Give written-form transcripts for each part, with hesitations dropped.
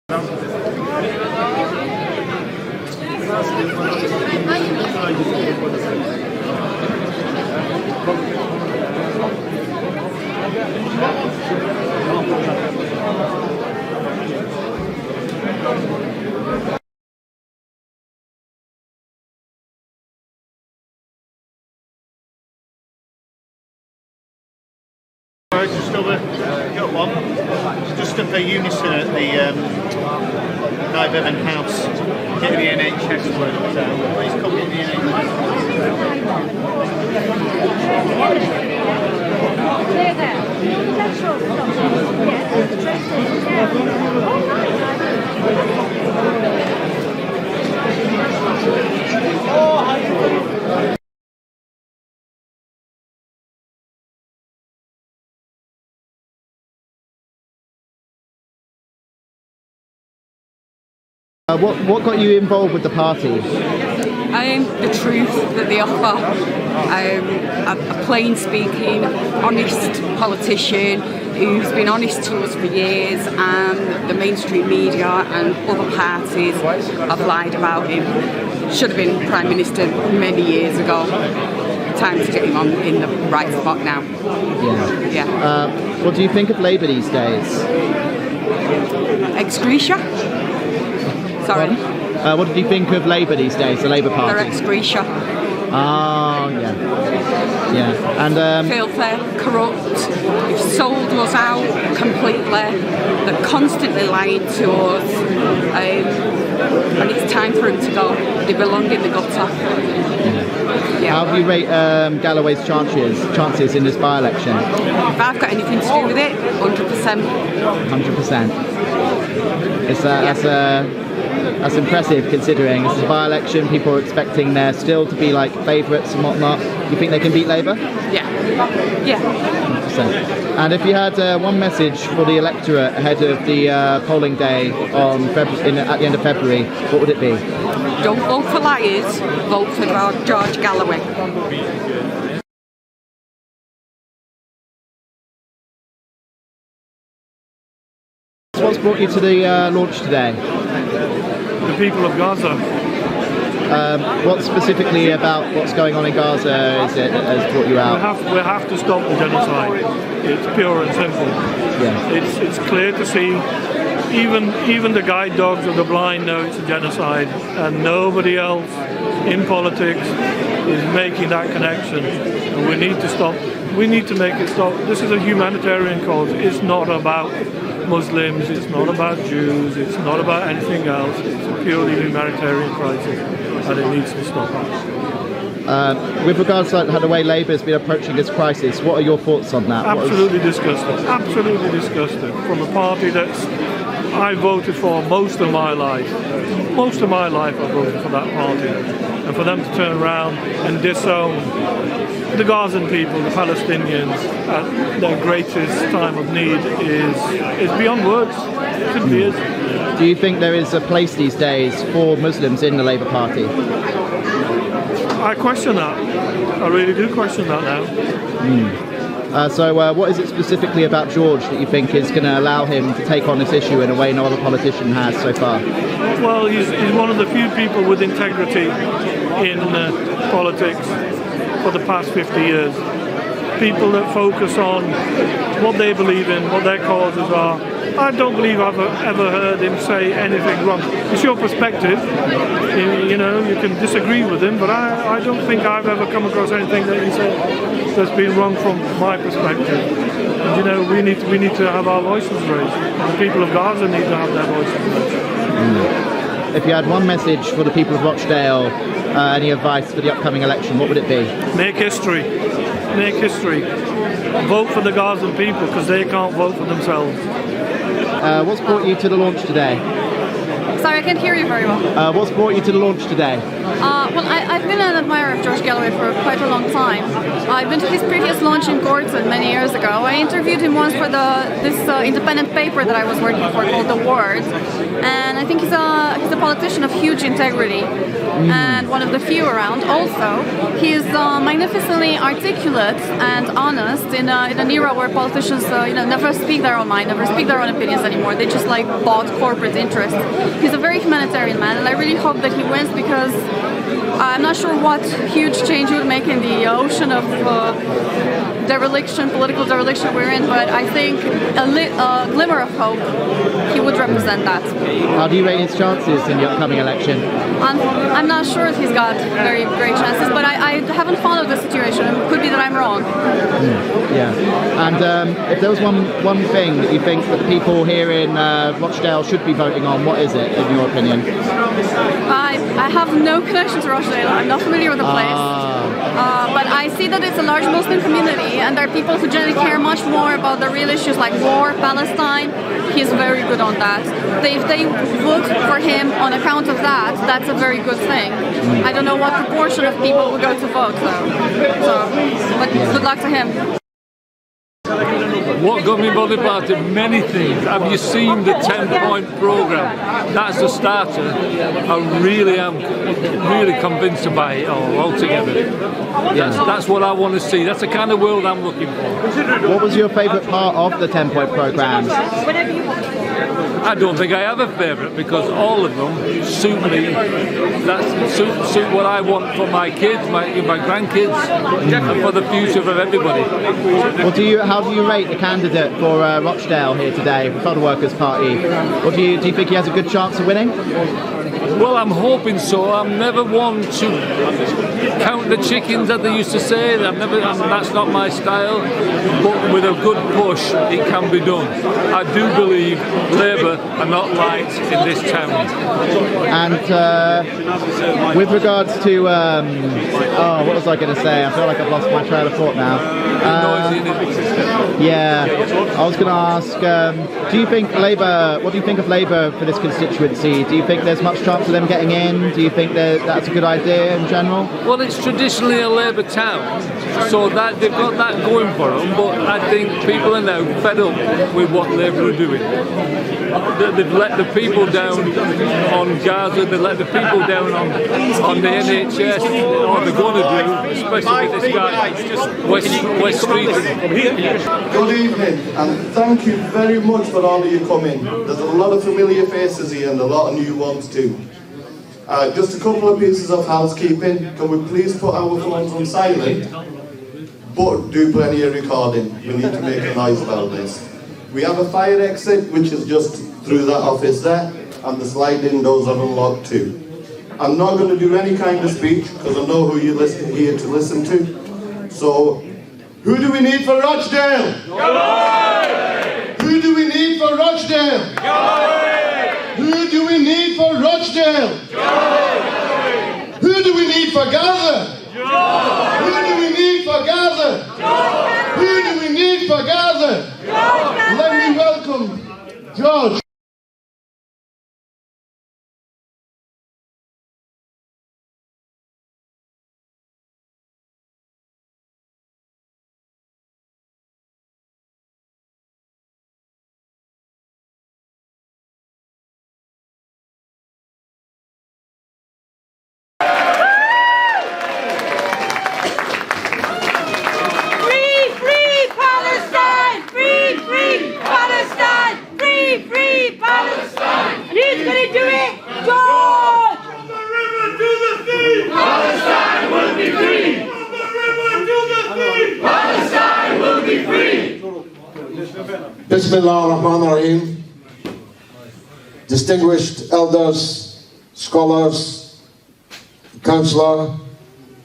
Still got one. Just stood for unison at the Guy Bevan House, getting the NHS worked out. Please come get the NHS. What got you involved with the party? The truth that they offer. A plain-speaking, honest politician who's been honest to us for years, and the mainstream media and other parties have lied about him. Should have been Prime Minister many years ago. Time to get him on in the right spot now. Yeah. What do you think of Labour these days? Excretia? Sorry. What did you think of Labour these days, the Labour Party? They're excretia. Oh, yeah. And filthy, corrupt. They've sold us out completely. They're constantly lying to us, and it's time for them to go. They belong in the gutter. Yeah. How do you rate Galloway's chances in this by-election? If I've got anything to do with it, 100%. 100%. That's impressive, considering this is a by-election. People are expecting there still to be like favourites and whatnot. You think they can beat Labour? Yeah. 100%. And if you had one message for the electorate ahead of the polling day on at the end of February, what would it be? Don't vote for liars. Vote for George Galloway. What's brought you to the launch today? The people of Gaza. What specifically about what's going on in Gaza has brought you out? We have to stop the genocide. It's pure and simple. Yeah. It's clear to see. Even the guide dogs of the blind know it's a genocide, and nobody else in politics is making that connection. And we need to stop. We need to make it stop. This is a humanitarian cause. It's not about Muslims, it's not about Jews, it's not about anything else. It's a purely humanitarian crisis, and it needs to stop. With regards to how the way Labour has been approaching this crisis, what are your thoughts on that? Absolutely disgusting. Absolutely disgusting. From a party that's I voted for most of my life. Most of my life I voted for that party. And for them to turn around and disown the Gazan people, the Palestinians, at their greatest time of need is beyond words. It simply is. Do you think there is a place these days for Muslims in the Labour Party? I question that. I really do question that now. So what is it specifically about George that you think is going to allow him to take on this issue in a way no other politician has so far? Well, he's one of the few people with integrity in politics for the past 50 years. People that focus on what they believe in, what their causes are. I don't believe I've ever heard him say anything wrong. It's your perspective. You know, you can disagree with him, but I don't think I've ever come across anything that he said that's been wrong from my perspective. And, you know, we need to have our voices raised. The people of Gaza need to have their voices raised. If you had one message for the people of Rochdale, any advice for the upcoming election, what would it be? Make history. Make history. Vote for the Gazan people, because they can't vote for themselves. What's brought you to the launch today? Because Sorry, I can't hear you very well. What's brought you to the launch today? Well, I've been an admirer of George Galloway for quite a long time. I've been to his previous launch in Gorton many years ago. I interviewed him once for this independent paper that I was working for called The Word. And I think he's a politician of huge integrity and one of the few around. Also, he's magnificently articulate and honest in an era where politicians never speak their own mind, never speak their own opinions anymore. They just like bought corporate interests. He's a very humanitarian man, and I really hope that he wins because I'm not sure what huge change he would make in the ocean of political dereliction we're in, but I think a glimmer of hope, he would represent that. How do you rate his chances in the upcoming election? I'm not sure if he's got very great chances, but I haven't followed the situation. It could be that I'm wrong. Yeah. And if there was one thing that you think that people here in Rochdale should be voting on, what is it, in your opinion? I have no connection to Rochdale. I'm not familiar with the place. But I see that it's a large Muslim community, and there are people who generally care much more about the real issues like war, Palestine. He's very good on that. If they vote for him on account of that, that's a very good thing. I don't know what proportion of people will go to vote, though. But good luck to him. What got me bothered about it? Many things. Have you seen the 10-point programme? That's the starter. I really am convinced by it all altogether. That's what I want to see. That's the kind of world I'm looking for. What was your favourite part of the 10-point programme? I don't think I have a favourite because all of them suit me. Suit what I want for my kids, my grandkids, and for the future of everybody. Well, how do you rate the candidate for Rochdale here today, for the Workers' Party? Or do you think he has a good chance of winning? Well, I'm hoping so. I'm never one to count the chickens, as they used to say. That's not my style. But with a good push, it can be done. I do believe Labour are not liked in this town. And with regards to, what was I going to say? I feel like I've lost my trail of thought now. Yeah, I was going to ask, what do you think of Labour for this constituency? Do you think there's much chance of them getting in? Do you think that's a good idea in general? Well, it's traditionally a Labour town, so that they've got that going for them, but I think people are now fed up with what Labour are doing. They've let the people down on Gaza, they've let the people down on the NHS, what they're going to do, especially with this guy, West Street. Good evening, and thank you very much for all of you coming. There's a lot of familiar faces here and a lot of new ones too. Just a couple of pieces of housekeeping. Can we please put our phones on silent, but do plenty of recording. We need to make a noise about this. We have a fire exit which is just through that office there, and the sliding doors are unlocked too. I'm not going to do any kind of speech because I know who you're here to listen to. So, who do we need for Rochdale? Galloway! Who do we need for Rochdale? Galloway! Who do we need for Rochdale? Galloway! Who do we need for Gaza? Galloway! Who do we need for Gaza? Galloway! Who do we need for Gaza? Galloway! Let me welcome George. Bismillah ar-Rahman ar-Rahim. Distinguished elders, scholars, councillor,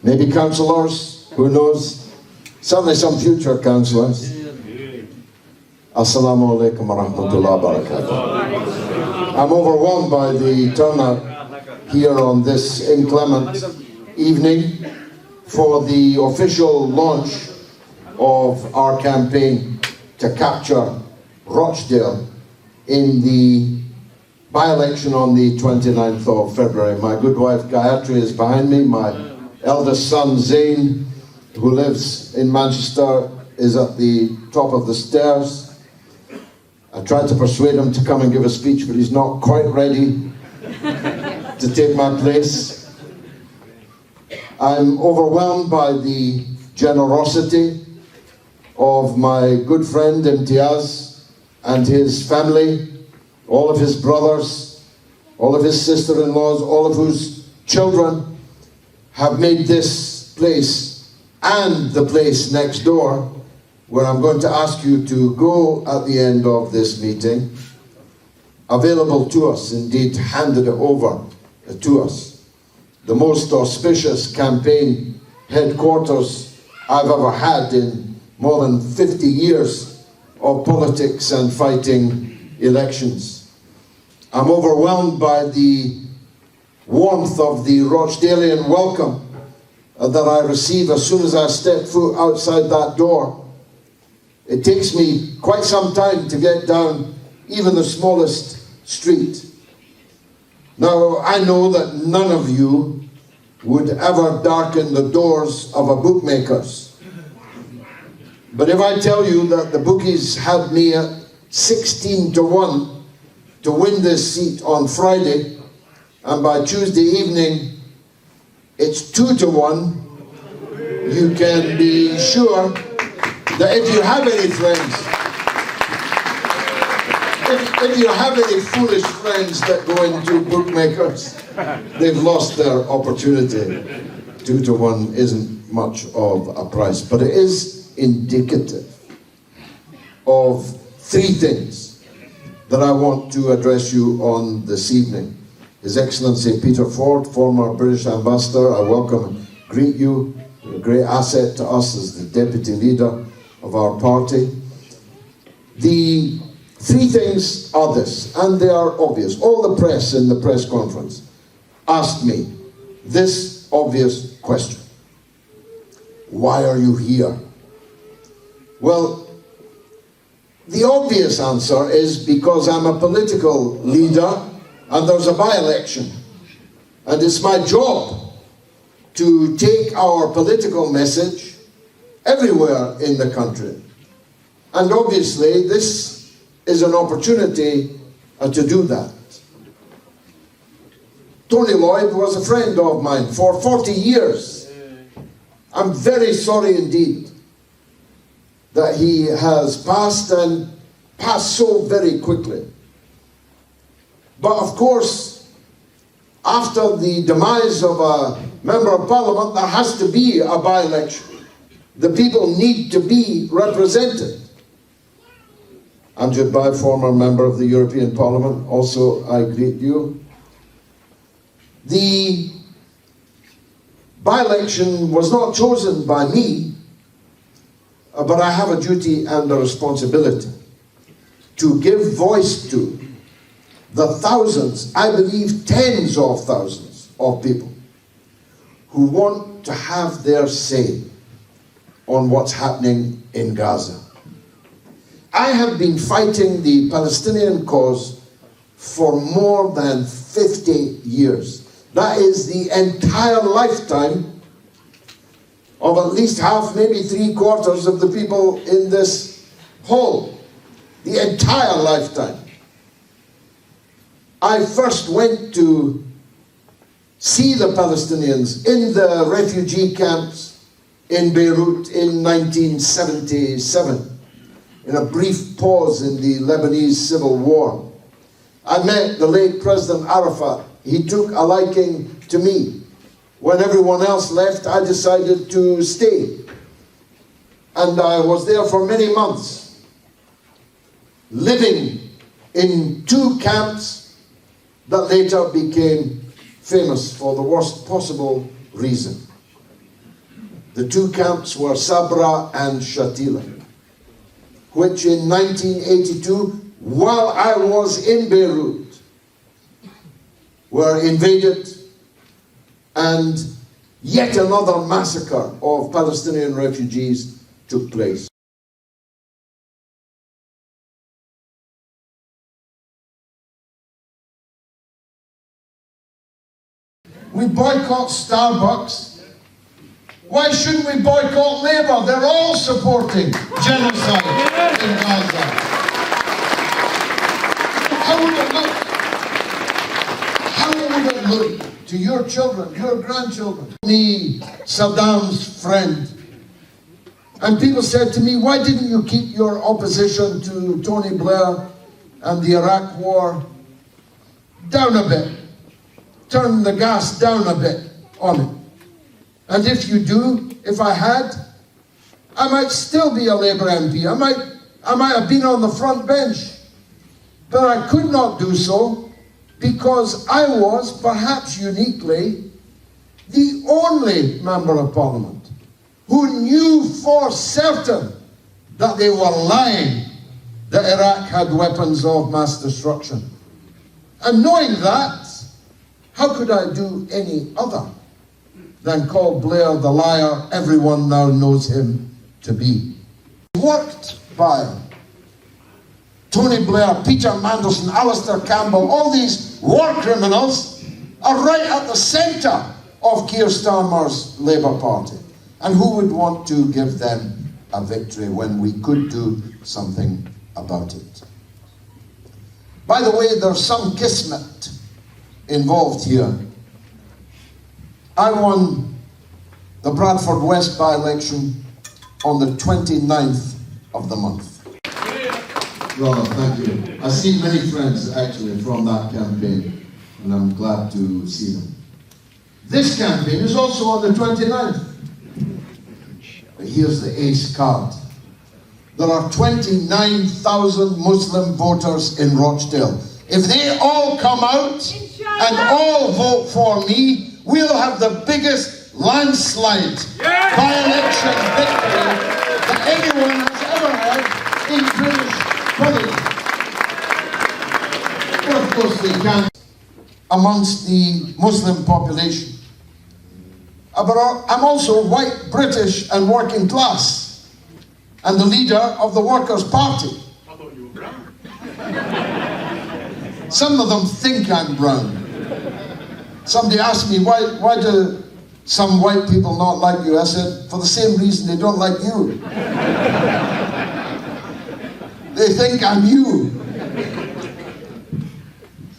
maybe councillors, who knows, certainly some future councillors. Assalamu alaikum wa rahmatullahi wa barakatuh. I'm overwhelmed by the turnout here on this inclement evening for the official launch of our campaign to capture Rochdale in the by-election on the 29th of February. My good wife Gayatri is behind me. My eldest son Zain, who lives in Manchester, is at the top of the stairs. I tried to persuade him to come and give a speech, but he's not quite ready to take my place. I'm overwhelmed by the generosity of my good friend Imtiaz and his family, all of his brothers, all of his sister-in-laws, all of whose children have made this place and the place next door, where I'm going to ask you to go at the end of this meeting, available to us, indeed handed it over to us. The most auspicious campaign headquarters I've ever had in more than 50 years of politics and fighting elections. I'm overwhelmed by the warmth of the Rochdalian welcome that I receive as soon as I step foot outside that door. It takes me quite some time to get down even the smallest street. Now, I know that none of you would ever darken the doors of a bookmaker's. But if I tell you that the bookies had me at 16-1 to win this seat on Friday, and by Tuesday evening it's 2-1, you can be sure that if you have any friends, if you have any foolish friends that go into bookmakers, they've lost their opportunity. 2-1 isn't much of a price, but it is indicative of three things that I want to address you on this evening. His Excellency Peter Ford, former British Ambassador, I welcome and greet you. You're a great asset to us as the Deputy Leader of our party. The three things are this, and they are obvious. All the press in the press conference asked me this obvious question: why are you here? Well, the obvious answer is because I'm a political leader and there's a by-election. And it's my job to take our political message everywhere in the country. And obviously this is an opportunity to do that. Tony Lloyd was a friend of mine for 40 years. I'm very sorry indeed that he has passed, and passed so very quickly. But of course, after the demise of a Member of Parliament, there has to be a by-election. The people need to be represented. Amjad Bhai, former Member of the European Parliament, also I greet you. The by-election was not chosen by me, but I have a duty and a responsibility to give voice to the thousands, I believe tens of thousands of people who want to have their say on what's happening in Gaza. I have been fighting the Palestinian cause for more than 50 years. That is the entire lifetime of at least half, maybe 3/4 of the people in this hall. The entire lifetime. I first went to see the Palestinians in the refugee camps in Beirut in 1977, in a brief pause in the Lebanese civil war. I met the late President Arafat. He took a liking to me. When everyone else left, I decided to stay. And I was there for many months, living in two camps that later became famous for the worst possible reason. The two camps were Sabra and Shatila, which in 1982, while I was in Beirut, were invaded, and yet another massacre of Palestinian refugees took place. We boycott Starbucks. Why shouldn't we boycott Labour? They're all supporting genocide in Gaza. How would it look? How would it look to your children, your grandchildren? Me, Saddam's friend. And people said to me, why didn't you keep your opposition to Tony Blair and the Iraq war down a bit? Turn the gas down a bit on it. And if you do, if I had, I might still be a Labour MP. I might have been on the front bench. But I could not do so because I was, perhaps uniquely, the only Member of Parliament who knew for certain that they were lying that Iraq had weapons of mass destruction. And knowing that, how could I do any other than call Blair the liar everyone now knows him to be? Worked by Tony Blair, Peter Mandelson, Alistair Campbell, all these war criminals are right at the centre of Keir Starmer's Labour Party. And who would want to give them a victory when we could do something about it? By the way, there's some kismet involved here. I won the Bradford West by-election on the 29th of the month. Well, thank you. I see many friends actually from that campaign, and I'm glad to see them. This campaign is also on the 29th. But here's the ace card. There are 29,000 Muslim voters in Rochdale. If they all come out and all vote for me, we'll have the biggest landslide by-election victory that anyone has ever had in British politics. But of course they can't amongst the Muslim population. But I'm also white, British and working class and the leader of the Workers' Party. I thought you were brown. Some of them think I'm brown. Somebody asked me, why do some white people not like you? I said, for the same reason they don't like you. They think I'm you.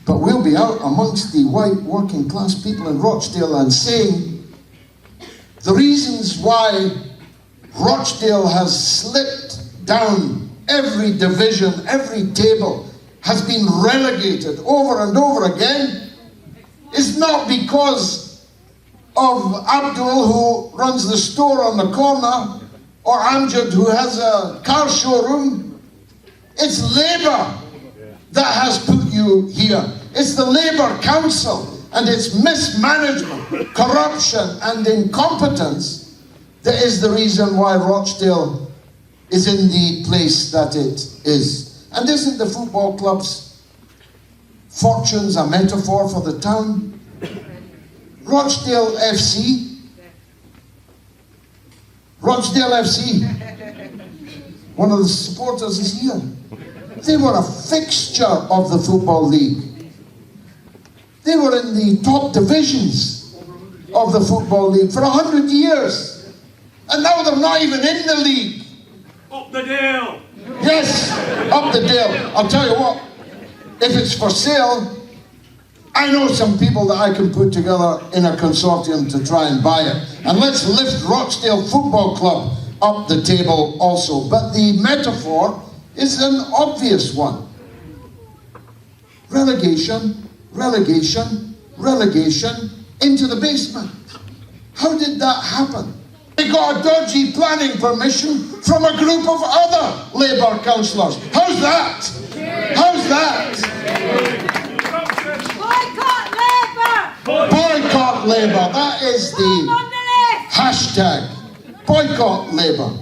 But we'll be out amongst the white working class people in Rochdale and saying the reasons why Rochdale has slipped down every division, every table, has been relegated over and over again, is not because of Abdul, who runs the store on the corner, or Amjad, who has a car showroom. It's Labour that has put you here. It's the Labour Council and its mismanagement, corruption and incompetence that is the reason why Rochdale is in the place that it is. And isn't the football club's fortunes a metaphor for the town? Rochdale FC, one of the supporters is here. They were a fixture of the Football League. They were in the top divisions of the Football League for 100 years. And now they're not even in the league. Up the Dale! Yes, up the Dale. I'll tell you what, if it's for sale, I know some people that I can put together in a consortium to try and buy it. And let's lift Rochdale Football Club up the table also. But the metaphor is an obvious one. Relegation, relegation, relegation into the basement. How did that happen? They got a dodgy planning permission from a group of other Labour councillors. How's that? How's that? Boycott Labour. That is the hashtag. Boycott Labour.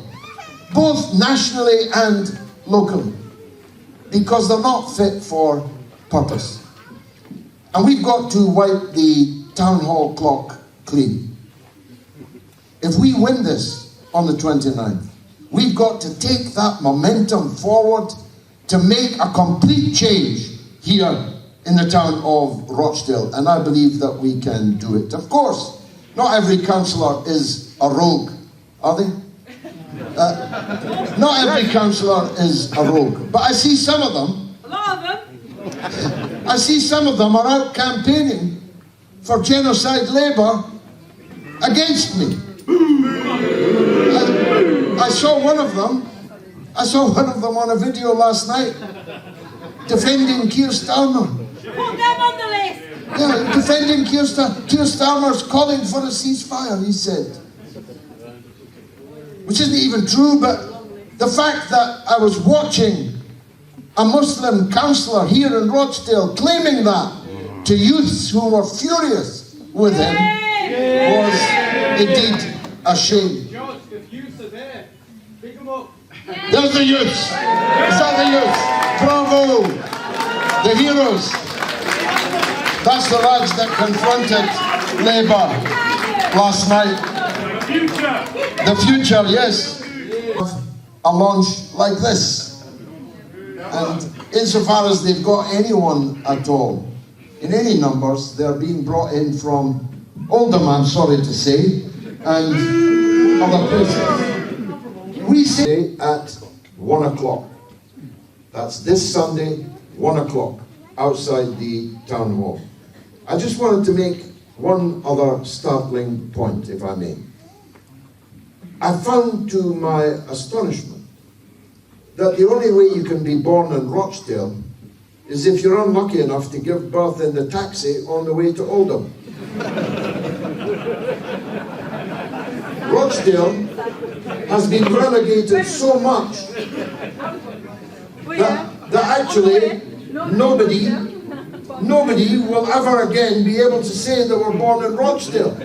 Both nationally and locally. Because they're not fit for purpose. And we've got to wipe the town hall clock clean. If we win this on the 29th, we've got to take that momentum forward to make a complete change here in the town of Rochdale, and I believe that we can do it. Of course, not every councillor is a rogue, are they? Not every councillor is a rogue, but I see some of them. A lot of them. I see some of them are out campaigning for genocide Labour against me. I saw one of them. I saw one of them on a video last night defending Keir Starmer. Put them on the list. Yeah, defending Keir Starmer. Keir Starmer's calling for a ceasefire, he said. Which isn't even true, but the fact that I was watching a Muslim councillor here in Rochdale claiming that to youths who were furious with him was indeed a shame. George, the youths are there. Pick them up. There's the youths. Is that the youths? Bravo. The heroes. That's the lads that confronted Labour last night. The future, yes. A launch like this. And insofar as they've got anyone at all, in any numbers, they're being brought in from Oldham, I'm sorry to say, and other places. We say at 1 o'clock. That's this Sunday, 1 o'clock, outside the town hall. I just wanted to make one other startling point, if I may. I found to my astonishment that the only way you can be born in Rochdale is if you're unlucky enough to give birth in the taxi on the way to Oldham. Rochdale has been relegated so much that actually nobody will ever again be able to say they were born in Rochdale.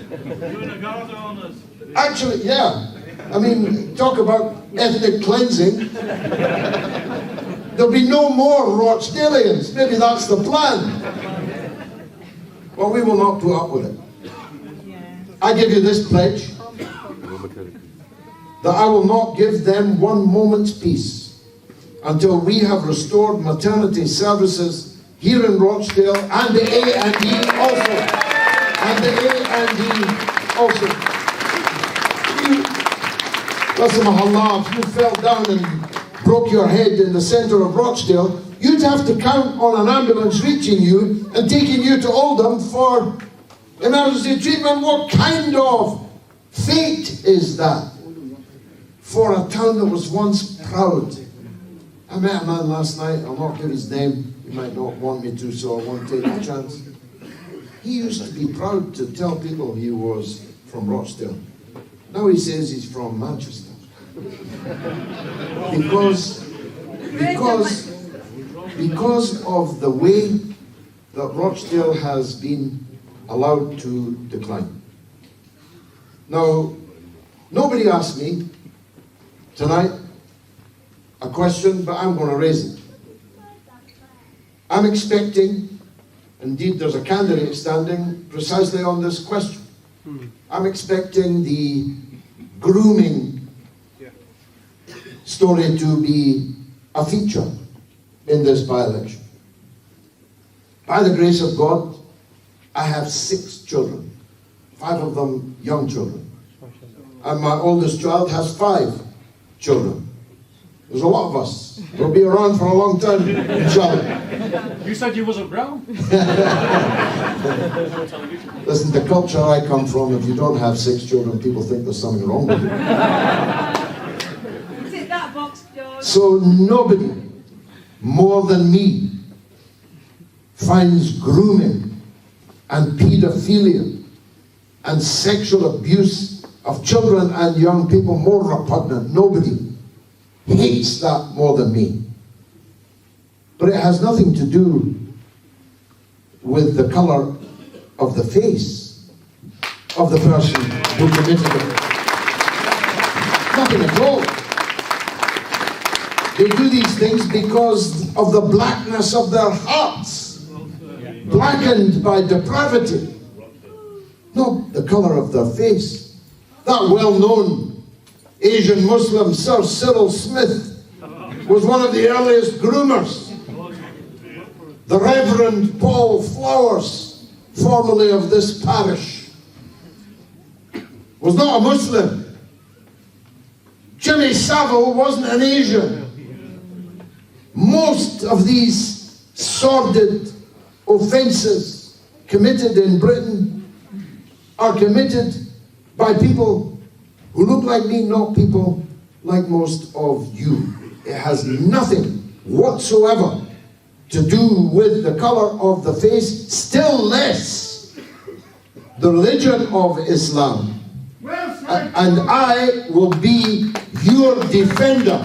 Actually, yeah. I mean, talk about ethnic cleansing. There'll be no more Rochdalians. Maybe that's the plan. Well, we will not put up with it. I give you this pledge, that I will not give them one moment's peace until we have restored maternity services here in Rochdale and the A&E also. And the A&E also. Listen, Mahallah, if you fell down and broke your head in the centre of Rochdale, you'd have to count on an ambulance reaching you and taking you to Oldham for emergency treatment. What kind of fate is that for a town that was once proud? I met a man last night, I'll not give his name, he might not want me to, so I won't take the chance. He used to be proud to tell people he was from Rochdale. Now he says he's from Manchester. Because of the way that Rochdale has been allowed to decline. Now, nobody asked me tonight a question, but I'm going to raise it. I'm expecting, indeed there's a candidate standing precisely on this question. I'm expecting the grooming story to be a feature in this by-election. By the grace of God, I have 6 children, 5 of them young children. And my oldest child has 5 children. There's a lot of us. We'll be around for a long time, inshallah. You said you wasn't brown. Listen, the culture I come from, if you don't have 6 children, people think there's something wrong with you. Sit that box, George. So nobody more than me finds grooming and paedophilia and sexual abuse of children and young people more repugnant. Nobody hates that more than me. But it has nothing to do with the colour of the face of the person who committed it. Nothing at all. They do these things because of the blackness of their hearts, blackened by depravity. No, the colour of their face. That well-known Asian Muslim, Sir Cyril Smith, was one of the earliest groomers. the Reverend Paul Flowers, formerly of this parish, was not a Muslim. Jimmy Savile wasn't an Asian. Most of these sordid offences committed in Britain are committed by people who look like me, not people like most of you. It has nothing whatsoever to do with the colour of the face, still less the religion of Islam. And I will be your defender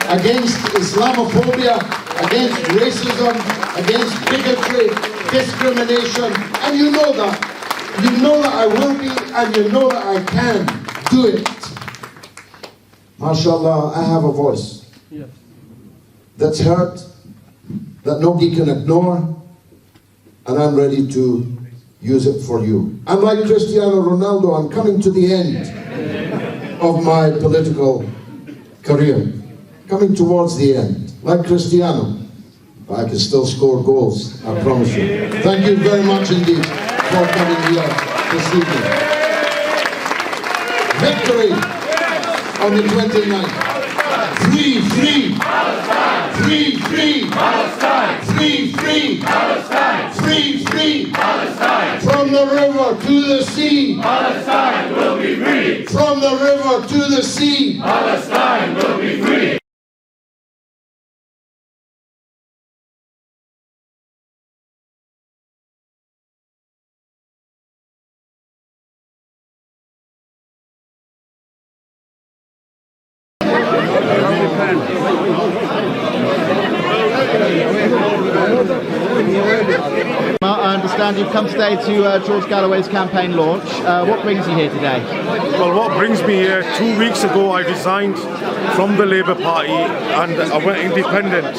against Islamophobia, against racism, against bigotry, discrimination, and you know that. You know that I will be, and you know that I can do it. MashaAllah, I have a voice that's heard, that nobody can ignore, and I'm ready to use it for you. I'm like Cristiano Ronaldo, I'm coming to the end of my political career. Coming towards the end, like Cristiano. But I can still score goals, I promise you. Thank you very much indeed for coming here this evening. Victory on the 29th. Free, free, Palestine. Free, free, Palestine. Free, free, Palestine. Free, free, Palestine. From the river to the sea, Palestine will be free. From the river to the sea, Palestine will be free. I understand you've come today to George Galloway's campaign launch. What brings you here today? Well, what brings me here, 2 weeks ago I resigned from the Labour Party and I went independent.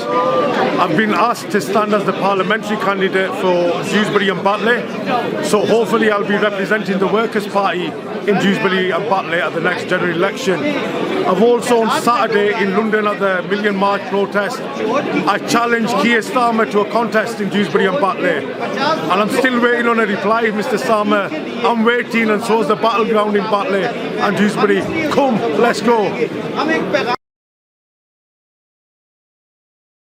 I've been asked to stand as the parliamentary candidate for Dewsbury and Batley, so hopefully I'll be representing the Workers' Party in Dewsbury and Batley at the next general election. I've also on Saturday in London at the Million March protest, I challenged Keir Starmer to a contest in Dewsbury and Batley. And I'm still waiting on a reply, Mr. Starmer. I'm waiting, and so is the battleground in Batley and Dewsbury. Come, let's go.